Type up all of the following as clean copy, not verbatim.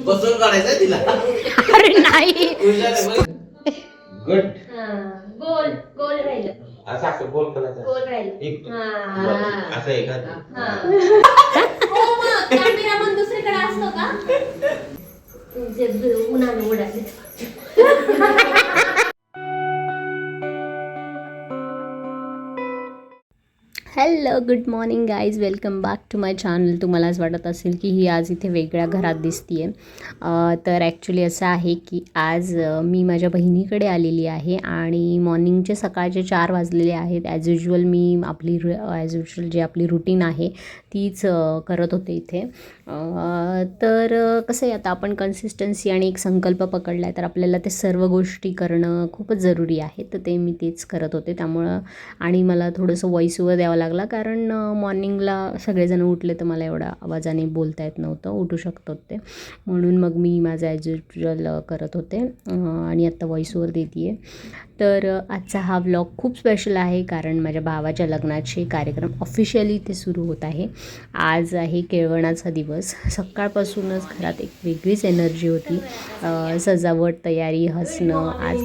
बसून काढायचं तिला. अरे नाही. गुड. गोल गोल राहिलं. असं असं गोल करायचं. गोल राहिलं. एक असं आहे का? कॅमेरा पण दुसरीकडे असतो का? उन्हाने उडाले. Hello good morning guys, welcome back to my channel. तुम्हाला असं वाटत असेल की ही आज इथे वेगळ्या घरात दिसते आहे, तर ॲक्च्युली असं आहे की आज मी माझ्या बहिणीकडे आलेली आहे आणि मॉर्निंगचे सकाळचे 4 वाजलेले आहेत. ॲज युजल मी जी आपली रुटीन आहे तीच करत होते इथे. तर कसं आहे, आता आपण कन्सिस्टन्सी आणि एक संकल्प पकडला आहे तर आपल्याला ते सर्व गोष्टी करणं खूपच जरुरी आहे. तर ते मी तेच करत होते. त्यामुळं आणि मला थोडंसं व्हॉईस ओव्हर द्यावं लागला, कारण मॉर्निंगला सगळेजण उठले तर मला एवढा आवाजाने बोलता येत नव्हतं, उठू शकतो ते, म्हणून मग मी माझं ॲज युजल करत होते आणि आत्ता व्हॉईस ओव्हर देते आहे. तर आजचा हा व्लॉग खूप स्पेशल आहे, कारण माझ्या भावाच्या लग्नाचे कार्यक्रम ऑफिशियली इथे सुरू होत आहे. आज आहे केळवणाचा दिवस. सकाळपासूनच घरात एक वेगळीच एनर्जी होती, सजावट, तयारी, हसणं. आज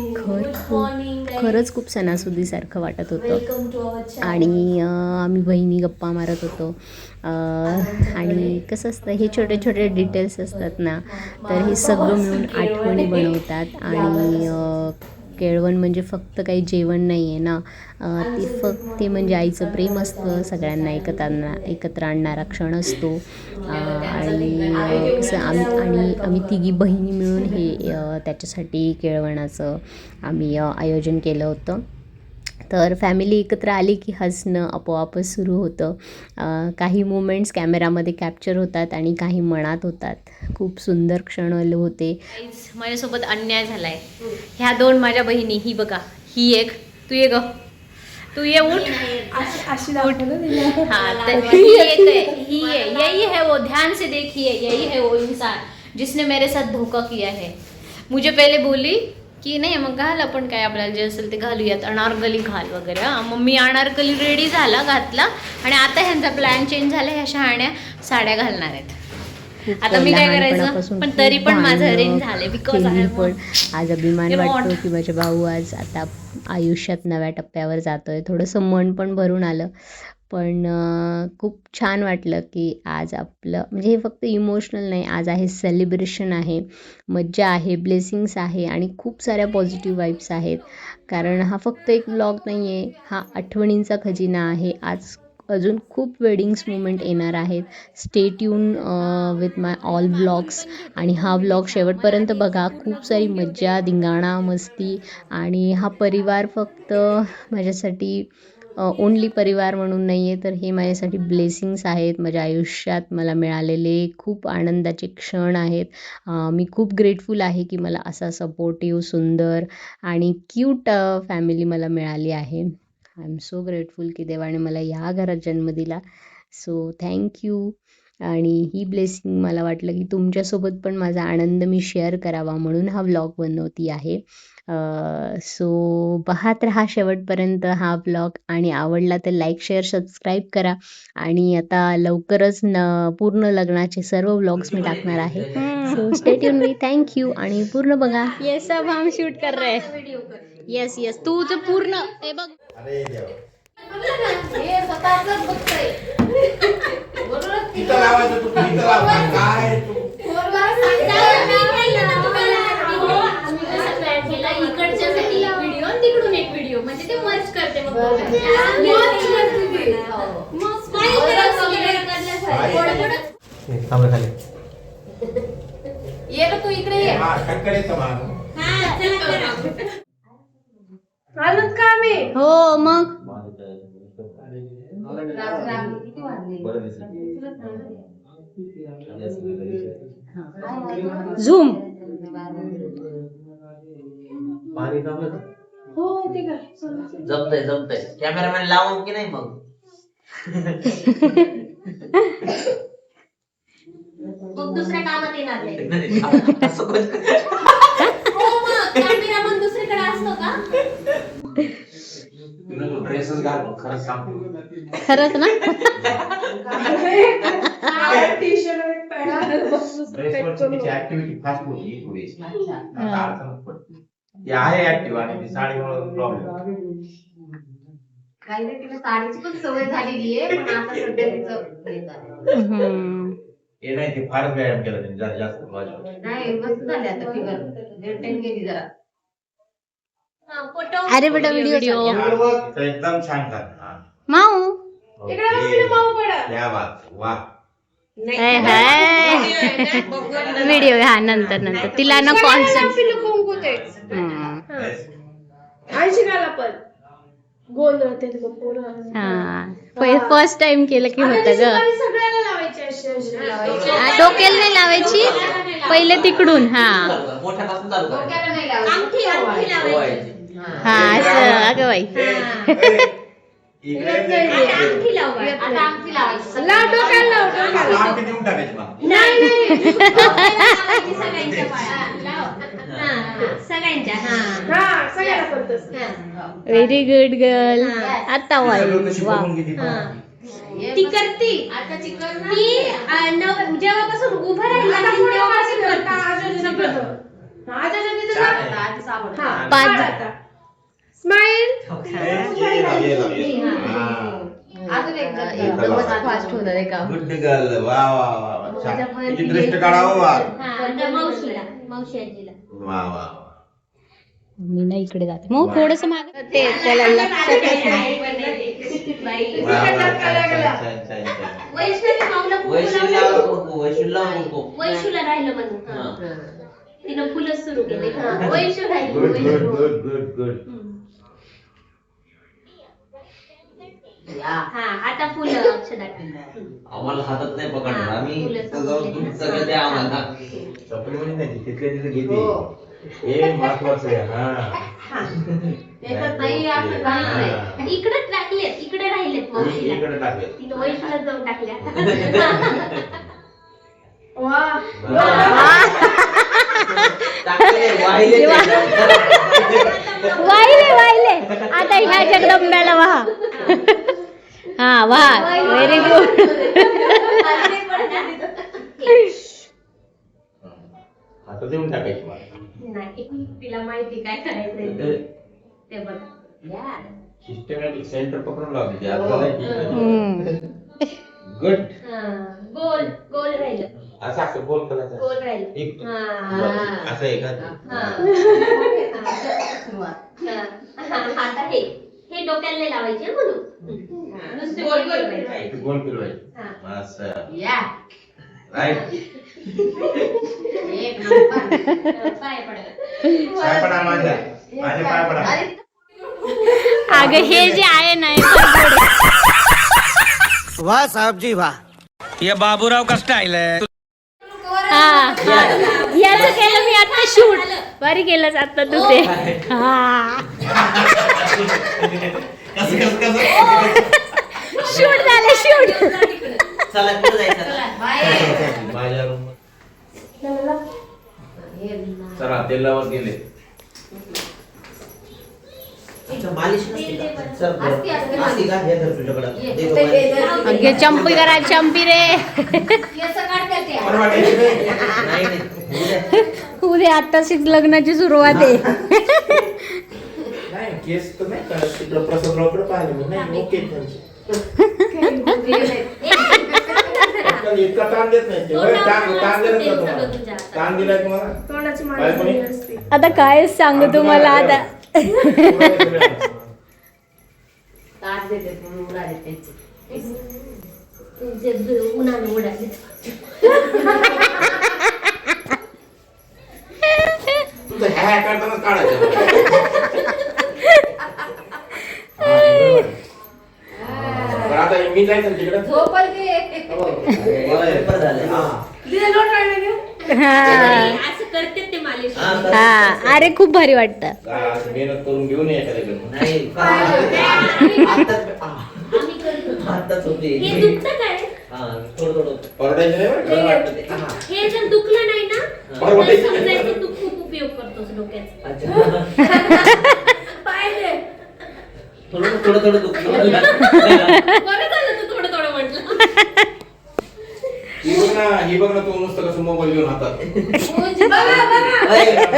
खरंच खूप सणासुदीसारखं वाटत होतं आणि आम्ही बहिणी गप्पा मारत होतो. आणि कसं असतं, हे छोटे छोटे डिटेल्स असतात ना, तर हे सगळं मिळून आठवणी बनवतात. आणि केळवण म्हणजे फक्त काही जेवण नाही आहे ना, ते म्हणजे आईचं प्रेम असतं, सगळ्यांना एकत्र आणणारा क्षण असतो. आणि कसं आम्ही तिघी बहिणी मिळून हे त्याच्यासाठी केळवणाचं आम्ही आयोजन केलं होतं. तर फॅमिली एकत्र आली की हसणं आपोआपच सुरू होतं. काही मोमेंट्स कॅमेरामध्ये कॅप्चर होतात आणि काही मनात होतात. खूप सुंदर क्षण होते. माझ्यासोबत अन्याय झाला आहे. ह्या 2 माझ्या बहिणी, ही बघा, ही एक, तू ये ग, तू ये, उठ. हाँ, तो ही एक है, ही है, यही है वो, ध्यान से देखिए, यही है वो इंसान जिसने मेरे साथ धोखा किया है. मुझे पहले बोली की नाही मग घाल, आपण काय आपल्याला जे असेल ते घालूयात, अनारकली घाल वगैरे. मग मी अनारकली रेडी झाला, घातला, आणि आता ह्यांचा प्लॅन चेंज झाला, ह्या शहाण्या साड्या घालणार आहेत. आता मी काय करायचं, पण तरी पण माझं अरेंज झाले. बिकॉज पण आज अभिमान वाटतो की माझा भाऊ आज आता आयुष्यात नव्या टप्प्यावर जातोय. थोडंसं मन पण भरून आलं, पण खूप छान वाटलं की आज आपलं म्हणजे हे फक्त इमोशनल नाही, आज आहे सेलिब्रेशन आहे, मज्जा आहे, ब्लेसिंग्स आहे आणि खूप साऱ्या पॉझिटिव्ह वाईब्स आहेत. कारण हा फक्त एक व्लॉग नाही आहे, हा आठवणींचा खजिना आहे. आज अजून खूप वेडिंग्स मुमेंट येणार आहेत. Stay tune with my all vlogs. आणि हा व्लॉग शेवटपर्यंत बघा. खूप सारी मज्जा, धिंगाणा, मस्ती. आणि हा परिवार फक्त माझ्यासाठी ओनली परिवार म्हणून नाही आहे, तर हे माझ्यासाठी ब्लेसिंग्स आहेत. माझ्या आयुष्यात मला मिळालेले खूप आनंदाचे क्षण आहेत. मी खूप ग्रेटफुल आहे की मला असा सपोर्टिव्ह, सुंदर आणि क्यूट फॅमिली मला मिळाली आहे. आय एम सो ग्रेटफुल की देवाने मला ह्या घरात जन्म दिला. So thank you. आणि ही ब्लेसिंग मला वाटलं की तुमच्यासोबत पण माझा आनंद मी शेअर करावा, म्हणून हा व्लॉग बनवती आहे. सो पाहत राहा शेवटपर्यंत हा व्लॉग, आणि आवडला तर लाईक, शेअर, सबस्क्राईब करा. आणि आता लवकरच पूर्ण लग्नाचे सर्व व्लॉग्स मी टाकणार आहे. So stay tune with. Thank you. आणि पूर्ण बघा. ये सब हम शूट कर रहे हैं. येस येस, तुझं पूर्ण हे बघ. अरे देवा. हे स्वतःच बघतोय. इथं लावायचं तू, इथं लावायचं काय तू? इकडच्यासाठी एक व्हिडिओ आणि तिकडून एक व्हिडिओ, म्हणजे ते मर्ज करते. मग थांबा खाली. ये ग तू इकडे ये. हा, कडकडे तर मार. आलोत का आम्ही? हो मग. झूम. पाणी थांबलं का? हो ते का जमतंय. कॅमेरामॅन लावू की नाही मग? मग दुसऱ्या कामात येणार नाही. असं कोण? हो, मग कॅमेरा पण दुसरीकडे असतो का? ड्रेस असंच घाल मग, खरंच सांगतो. खरंच ना ड्रेसवरची तिची ऍक्टिव्हिटी फास्ट होती थोडीशी. आता अडचणच पडते. ती आहे ऍक्टिव्ह आणि ती साडीमुळे प्रॉब्लेम. काही नाही तिला साडीची पण सवय झालेली आहे पण आता सध्या तिचं हे झालं. हे नाही ते फारच व्यायाम केला त्यांनी जास्त बाजूला. नाही मस्त झाले आता फिगर मेंटेन केली जरा. अरे बेटा व्हिडिओ तिचं एकदम छान झालं. हा. माऊ ओके. क्या बात, वाह. व्हिडिओ हा नंतर तिला ना कॉन्सर्ट फर्स्ट टाइम केलं की होतं ग. डोक्याला नाही लावायची पहिले तिकडून. हा मोठ्यापासून चालू करायचं. डोक्याला नाही लावायची. ओवायची. हा असं अगं बाई. इकडे अंगठी लाव बाळा. आता अंगठी लावायची. अंगठी देऊन टाकायची मग. सगळ्यांच्या व्हेरी गुड गर्ल. आता वाई कशी वा. बघून किती ती करती आता चिकन ती जेव्हापासून उभं राहिला तेव्हापासून करते सगळं. आधी साबण. पाच अजून एकदम फास्ट होणार आहे काम. Good girl. वा वा वा, छान. किती दृष्ट काढावं वा. आता मावशी आजीला वा वा. मी ना इकडे जाते मग थोडस माग ते त्याला लक्षात नाही. वा, वा, छान, छान, छान. वैष्णवी माऊला कुंकू वैशिला लावलं. कुंकू, वैशिला कुंकू. वैशूला राहिलं म्हणून हा. तिनं फुलंच सुरू केले. वैशू राहिली. Good Vaishu. Good good good good. हा आता फुलं अक्षदा. आम्हाला हातात नाही पकडणार. आम्ही फुलं सगळं दूध सगळं द्या आम्हाला. चपली म्हणजे नाही, तिथल्या तिथं घेते. हे महत्वाचं आहे. हा. नाही आपलं काहीच नाही. हा. इकडे टाकलेत, इकडे राहिलेत मावशीला. इकडे टाकले. तिनं वैशूला जाऊन टाकल्या. टाकले, वाहिले वाहिले वाहिले. आता ह्या जगदंब्याला वाहा. हा वाहा. Very good. आता देऊन टाकायची मला. नाही तिला माहिती काय करायचंय ते बघ. सिस्टमॅटिक सेंटर पकडून लावते. आपल्याला गुड. गोल गोल राहिलं. असं असं गोल करायचं. गोल राहिलं. एक हा. असं आहे का? आता हे डोक्याला नाही लावायचे म्हणून नुसते गोल गोल करायचे. गोल फिरवायचं. असं. या राईट. एक नंबर. पाय पडलं. पाय पडा माझ्या. माझे पाय पडा. अगं हे जे आहे ना हे फार गोड आहे. वाह साहब जी वाह, ये बाबूराव का स्टाईल है. हा याचं केलं मी आता शूट. बरी केलंस आता तू ते. हा शूट झालं शूट. चला कुठं जायचं. माझ्या रूम. चला तेलावर गेले. अच्छा, मालिश नसते का? चल, असते, असते. असते का? हे धर तुझ्याकडं. ये. दे गं मालिश. अगे चंपी करा चंपी रे. केस काढतात ते. नाही, नाही. होऊ द्या. उद्या आताशीच लग्नाची सुरुवात आहे. नाही केस तर नाही काढत. तिकडं प्रसादरावकडे पाहिलं मी. नाही ओके त्यांचे. इतका ताण देत नाही ते. ताण दिला का तुम्हाला? ताण दिलाय तुम्हाला? बायकोने? आता काय सांगू तुम्हाला आता. ताट देते म्हणून उडाले त्यांचे. उन्हाने उडाले. तुझं ह्या करतानाच काढायचं. बरं, आता मी जायचं ना तिकडं. झोपल ते. पेपर झाले. हा. असं करते ते मालिश. हा, कर. हा अरे खूप भारी वाटतं. असं मेहनत करून घेऊन ये एखाद्याकडे. नाही. आम्ही करतो. आताच होते. हे दुखतं काय? हा, थोडं. ओरडायचं नाही बरं. बरं वाटतं ते. हा. हे जर दुखलं नाही ना बरोबर. तर समजायचं तू खूप उपयोग करतोस डोक्याचा. अच्छा. पाहिजे. थोडं दुखलं. घेऊन हातात.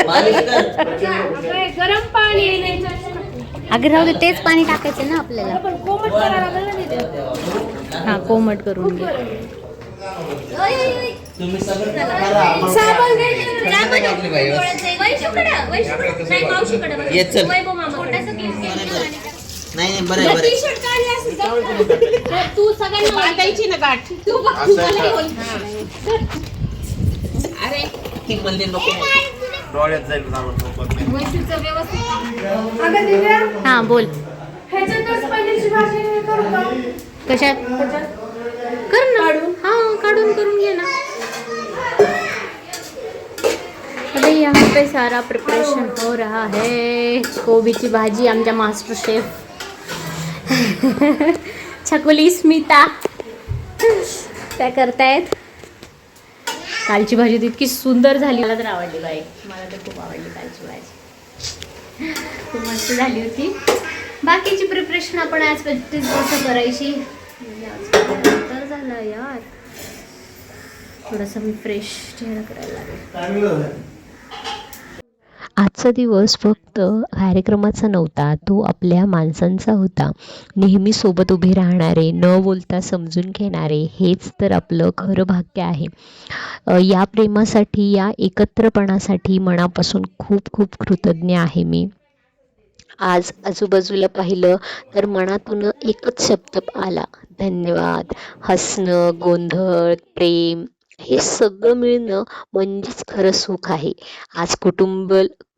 मालिश कर. गरम पाणी अगं राहू दे, तेच पाणी टाकायचं ना आपल्याला. पण कोमट करायला लागेल ना तिथे. हा, कोमट करून घे. तुम्ही सगळं करा. साबण घ्यायचं. टाकली बाई. ये चल. नाही नाही बरं आहे, बरं आहे. तू सगळ्यांना वाटायची ना गाठ. तू बघ, असं मला आहे बोल. अरे ती म्हणली नको. डोळ्यात जाईल साबण. वैशिष्ट्य व्यवस्थित अगं दिव्या, हा बोल. ह्याच्यातच पनीरची भाजी करू का? कशात कर ना. हा, काढून करून घे ना. अभी यहाँ पे सारा प्रिपरेशन हो रहा है. कोबीची भाजी आमच्या मास्टर शेफ छकुली स्मिता त्या करतायत. कालची भाजी तर इतकी सुंदर झाली, मला तर आवडली बाई. मला तर खूप आवडली कालची भाजी, खूप मस्त झाली होती. बाकीची प्रिपरेशन आपण आज कसं करायची तर झालं यार. थोडंसं मी फ्रेश चेहरा करायला लागेल. आजचा दिवस फक्त कार्यक्रमाचा नव्हता, तो आपल्या माणसांचा होता. नेहमी सोबत उभे राहणारे, न बोलता समजून घेणारे, हेच तर आपलं खरं भाग्य आहे. या प्रेमासाठी, या एकत्रपणासाठी मनापासून खूप खूप कृतज्ञ आहे मी. आज आजूबाजूला पाहिलं तर मनातून एकच शब्द आला, धन्यवाद. हसणं, गोंधळ, प्रेम हे सगळं मिळणं म्हणजेच खरं सुख आहे. आज कुटुंब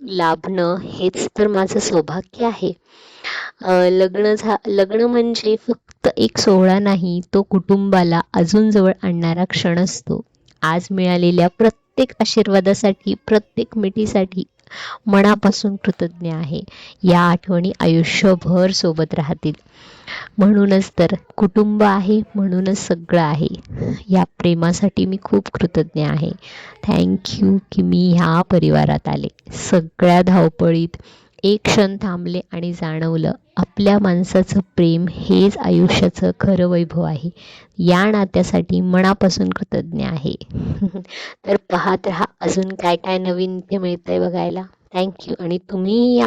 लाभणं हेच तर माझं सौभाग्य आहे. लग्न म्हणजे फक्त एक सोहळा नाही, तो कुटुंबाला अजून जवळ आणणारा क्षण असतो. आज मिळालेल्या प्रत्येक आशीर्वादासाठी, प्रत्येक मिठीसाठी मनापासून कृतज्ञ आहे. या आठवणी आयुष्यभर सोबत राहतील. म्हणूनच तर कुटुंब आहे, म्हणूनच सगळं आहे. या प्रेमासाठी मी खूप कृतज्ञ आहे. थँक्यू की मी ह्या परिवारात आले. सगळ्या धावपळीत एक क्षण थांबले आणि जाणवलं, आपल्या माणसाचं प्रेम हेच आयुष्याचं खरं वैभव आहे. या नात्यासाठी मनापासून कृतज्ञ आहे. तर पाहत राहा अजून काय काय नवीन इथे मिळतंय बघायला. थँक्यू. आणि तुम्ही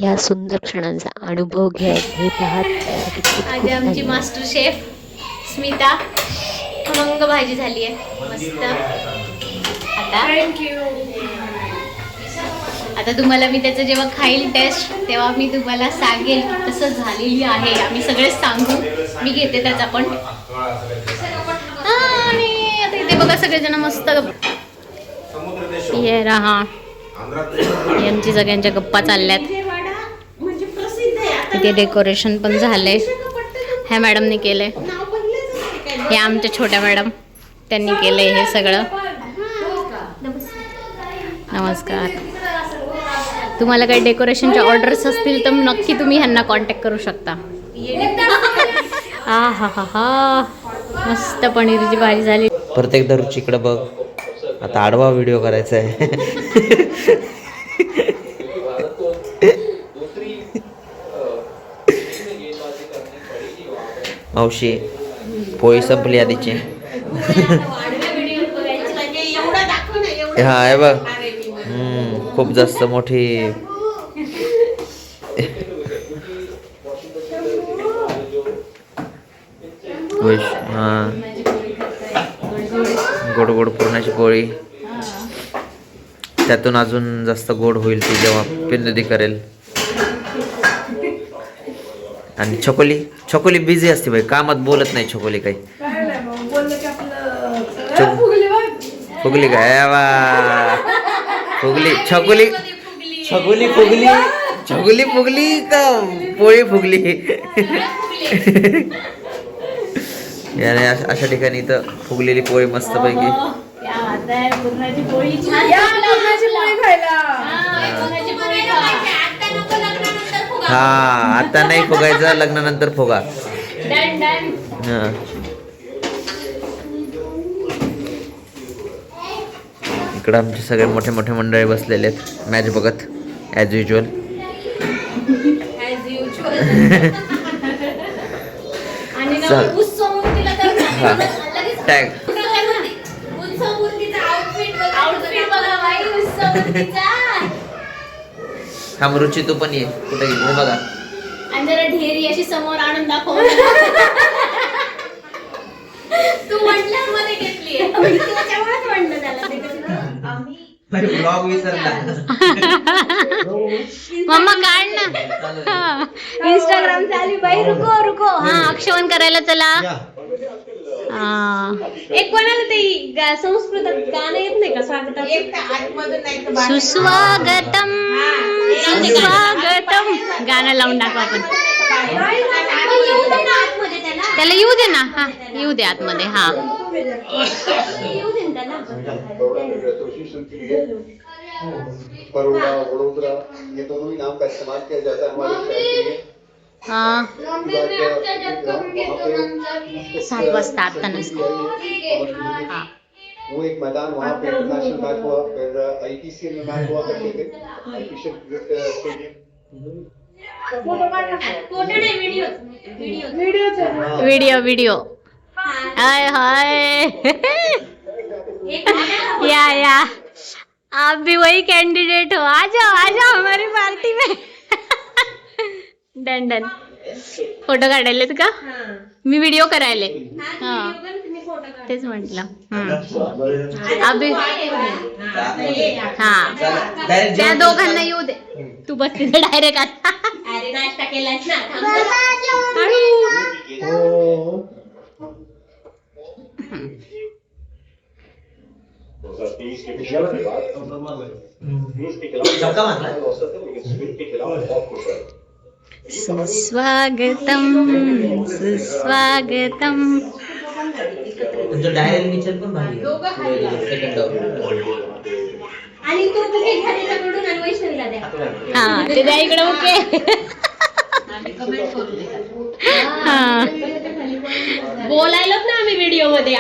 या सुंदर क्षणांचा अनुभव घ्या हे पाहत. आज आमची मास्टर शेफ स्मिता खमंग भाजी झाली आहे मस्त. आता तुम्हाला मी त्याचं जेव्हा खाईल टेस्ट तेव्हा मी तुम्हाला सांगेल की कसं झालेली आहे. आम्ही सगळे सांगू. मी घेते त्याचा पण. आणि आता इथे बघा सगळेजण मस्त ये रहा. आमची सगळ्यांच्या गप्पा चालल्यात. इथे डेकोरेशन पण झालंय. ह्या मॅडमने केलंय. हे आमच्या छोट्या मॅडम त्यांनी केलंय हे सगळं. नमस्कार. तुम्हाला काही डेकोरेशनच्या ऑर्डर्स असतील तर नक्की तुम्ही ह्यांना कॉन्टॅक्ट करू शकता. हा हा हा हा मस्त पनीरची भाजी झाली. परत एकदा रुचीकडे बघ. आता आडवा व्हिडिओ करायचा आहे. मावशी पोळी संपली आधीची. हा आहे बघ. खूप जास्त मोठी. हा गोड गोड पुरणाची पोळी. त्यातून अजून जास्त गोड होईल ती जेव्हा पिंदुदी करेल. आणि छोकोली बिझी असते बाई, कामात बोलत नाही छोकोली काही. फुगली काय वा फुगली छोकोली फुगली का पोळी फुगली. याने अशा ठिकाणी तर फुगलेली पोळी मस्त पैकी. हा आता नाही फुगायचं, लग्नानंतर फुगा. इकडं आमचे सगळे मोठे मोठे मंडळी बसलेले आहेत मॅच बघत ॲज युजल. टॅग थांब रुची तू पण ये कुठे गेली हे बघा. आणि जरा ढेरी अशी समोर आणून दाखव. तू म्हटल्यावर मध्ये घेतली त्याच्यामुळेच म्हणलं त्याला ते कसं. ब्लॉग विसरला. मम्मा काढ ना. इंस्टाग्राम चालू बाई. रुको रुको. हा अक्षवन करायला चला. एक कोणाला ते संस्कृतात गाणं येत नाही का स्वागताचं? सुस्वागतम सुस्वागतम गाणं लावून दाखव आपण. येऊ दे ना आतमध्ये त्याला. त्याला येऊ दे ना. हा येऊ दे आतमध्ये. हा येऊ दे ना त्याला. बड़ौदा वडोदरा ये दोनों ही नाम का इस्तेमाल किया जाता है हमारे शहर के लिए। हा वहाँ 7 वाजता आता नसतं. पे वो एक मैदान वहाँ पे इंटरनेशनल मैच हुआ, फिर IPCL में मैच हुआ करते थे, IPCL क्रिकेट स्टेडियम। फोटो नाही video. Video video. Hi hi. या आप भी वही कैंडिडेट हो. आ जाओ हमारी पार्टी में. Done done. फोटो काढायलेत का? मी व्हिडिओ करायले. हा तेच म्हटलं. अभि हा त्या दोघांना येऊ दे. तू बस तिथे डायरेक्ट आता. अरे नाश्ता केलास ना. सुस्वागतम सुस्वागतम. तुमचं डायरेक्ट पिक्चर पण भारी सेकंड आणि तू कुठे खाण्याकडून आणि वैष्णवीला द्या. हा ते द्या इकडे. ओके. बोलायलोच ना आम्ही व्हिडिओ मध्ये.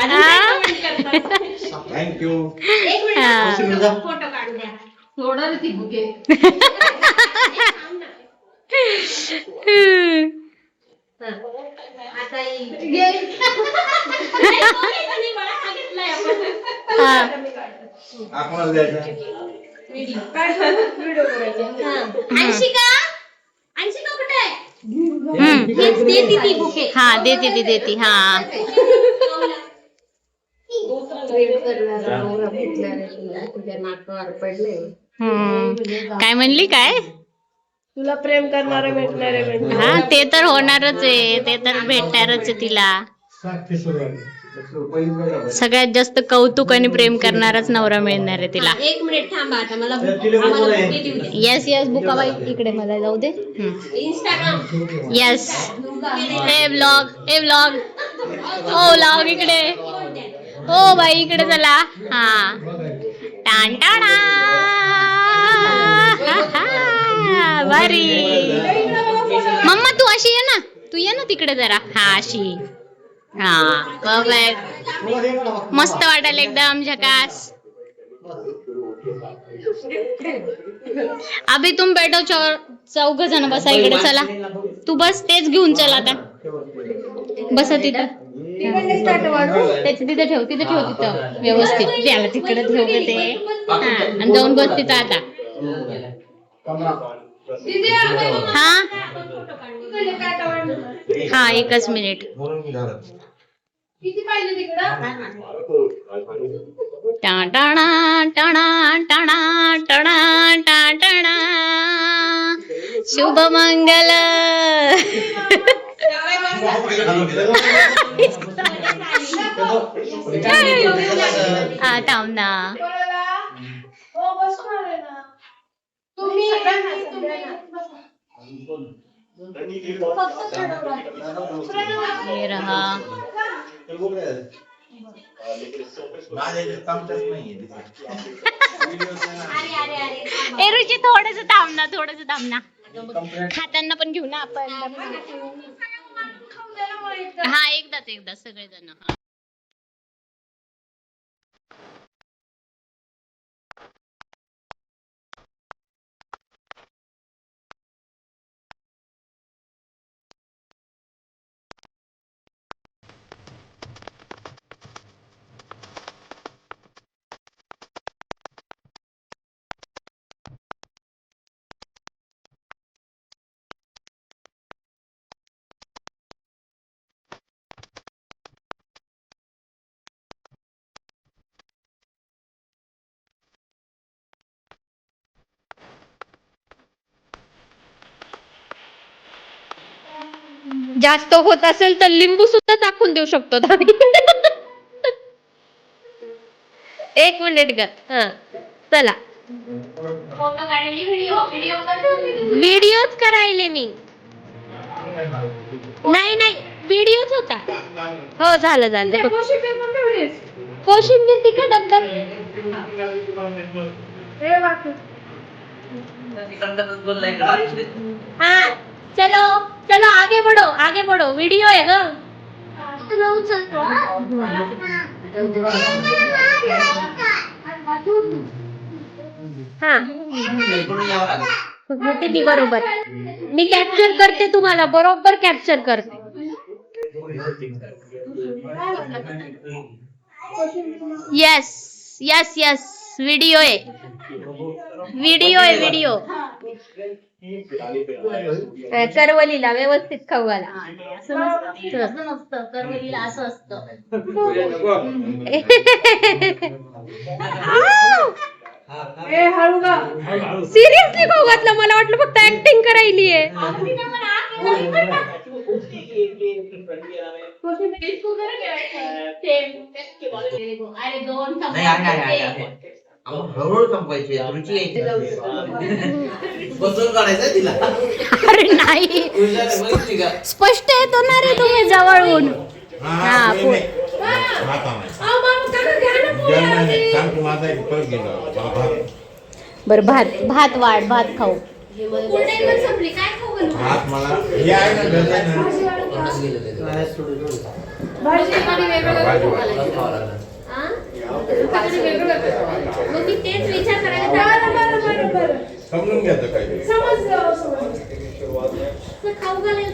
थँक्यू. एक मिनिट फोटो काढू द्या. सोडा ती बुके. आता आपणाला द्यायचं. अंशिका कुठे आहे? देती ती बुके. हा देते. हा तुझ्या नाकावर पडले. काय म्हणली काय? तुला प्रेम करणारे भेटणारे भेटणार. हा ते तर होणारच आहे. ते तर भेटणारच आहे तिला. सगळ्यात जास्त कौतुक आणि प्रेम करणाराच नवरा मिळणार आहे तिला. 1 मिनिट थांबा आता मला आम्हाला बुके देऊ दे. येस बुकाबाई इकडे मला जाऊ दे. इंस्टाग्राम. येस ए व्लॉग ओ व्लॉग इकडे. ओ बाई इकडे चला. हा टाण टाणा. भारी. मम्मा तू अशी ये ना. तू ये ना तिकडे जरा. हा अशी. हा परफेक्ट. मस्त वाटेल एकदम झकास. अभि तुम बैठो. 4 जण बसा इकडे. चला तू बस. तेच घेऊन चल आता. बसा तिथं. त्याची तिथे ठेव. तिथं व्यवस्थित. त्याला तिकडे ठेव ते. हा आणि जाऊन बस तिथं आता. हा 1 मिनिट. टाणा टाणा टाणा टाणा टाणा. शुभ मंगल. थांब ना. हे रहा. ए रुची थोडस थांब ना. खाताना पण घेऊ ना आपण. हा एकदाच सगळेजण. जास्त होत असेल तर लिंबू सुद्धा टाकून देऊ शकतो आम्ही. 1 मिनिट ग. हा चला व्हिडिओच करायले मी. नाही व्हिडिओच होता. हो झालं. कोशिंबीर तिखट डब्यात. हाँ चलो आगे बढ़ो वीडियो है ग. हाँ मी बरोबर मी कॅप्चर करते तुम्हाला बरोबर कॅप्चर करते. यस व्हिडिओ आहे. करवलीला व्यवस्थित खाऊ घाला. असं नसतं करवलीला असं असतं. सिरियसली खाऊ घातलं. मला वाटलं फक्त ऍक्टिंग करायली आहे. अरे 2 हळूहळू संपायची रुची यायची. बसून काढायचं तिला. अरे नाही स्पष्ट येतो ना रे तुम्ही जवळून. बर भात वाढ भात खाऊ. संपली काय खाऊ घालू? मग मी तेच विचार करायला समजून घ्यायचं काय खाऊ घालायला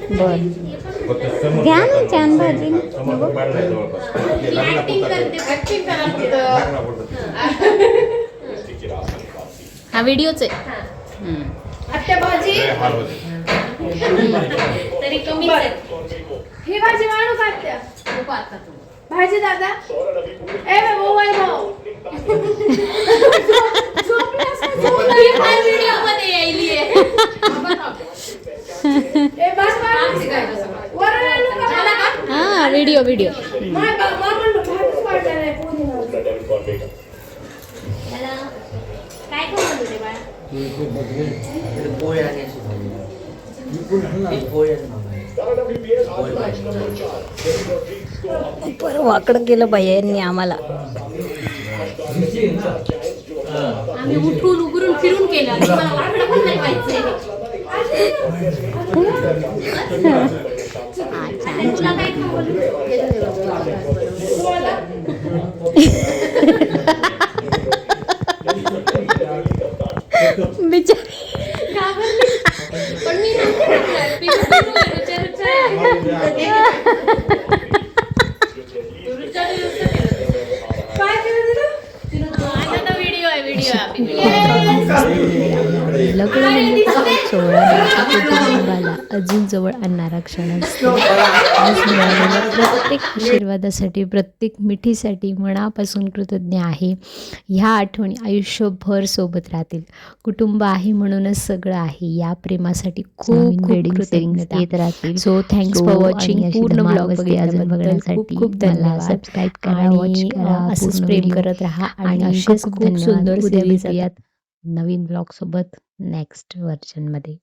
घ्या ना छान भाजी. हा व्हिडिओच आहे. तरी कमीच आहे. ही भाजी वाढू काढत्या नको आता तू. भाजी दादा व्हिडिओमध्ये यायली आहे. हा व्हिडिओ काय खाऊ घालू रे बाळा? पोळी आणि अशी भाजी. पोळी आणि बरं वाकडं केलं बाई यांनी आम्हाला. आम्ही उठून उघडून फिरून केलं. मला वाकडं पण नाही पाहिजे. तुला काय खाऊ घालू? पण मी कुटुंबाला अजून जवळ आणणारा क्षण असतो. आज मिळालेल्या प्रत्येक आशीर्वादासाठी प्रत्येक मिठीसाठी मनापासून कृतज्ञ आहे. ह्या आठवणी आयुष्यभर सोबत राहतील. कुटुंब आहे म्हणूनच सगळं आहे. या प्रेमासाठी खूप कृतज्ञता राहतील. So thanks for watching. पूर्ण ब्लॉग बघण्यासाठी खूप धन्यवाद. सबस्क्राईब करा, वॉच करा, असंच प्रेम करत राहा आणि असेच खूप सुंदर सिरीज यात नवीन ब्लॉग सोबत नेक्स्ट व्हर्जन मध्ये.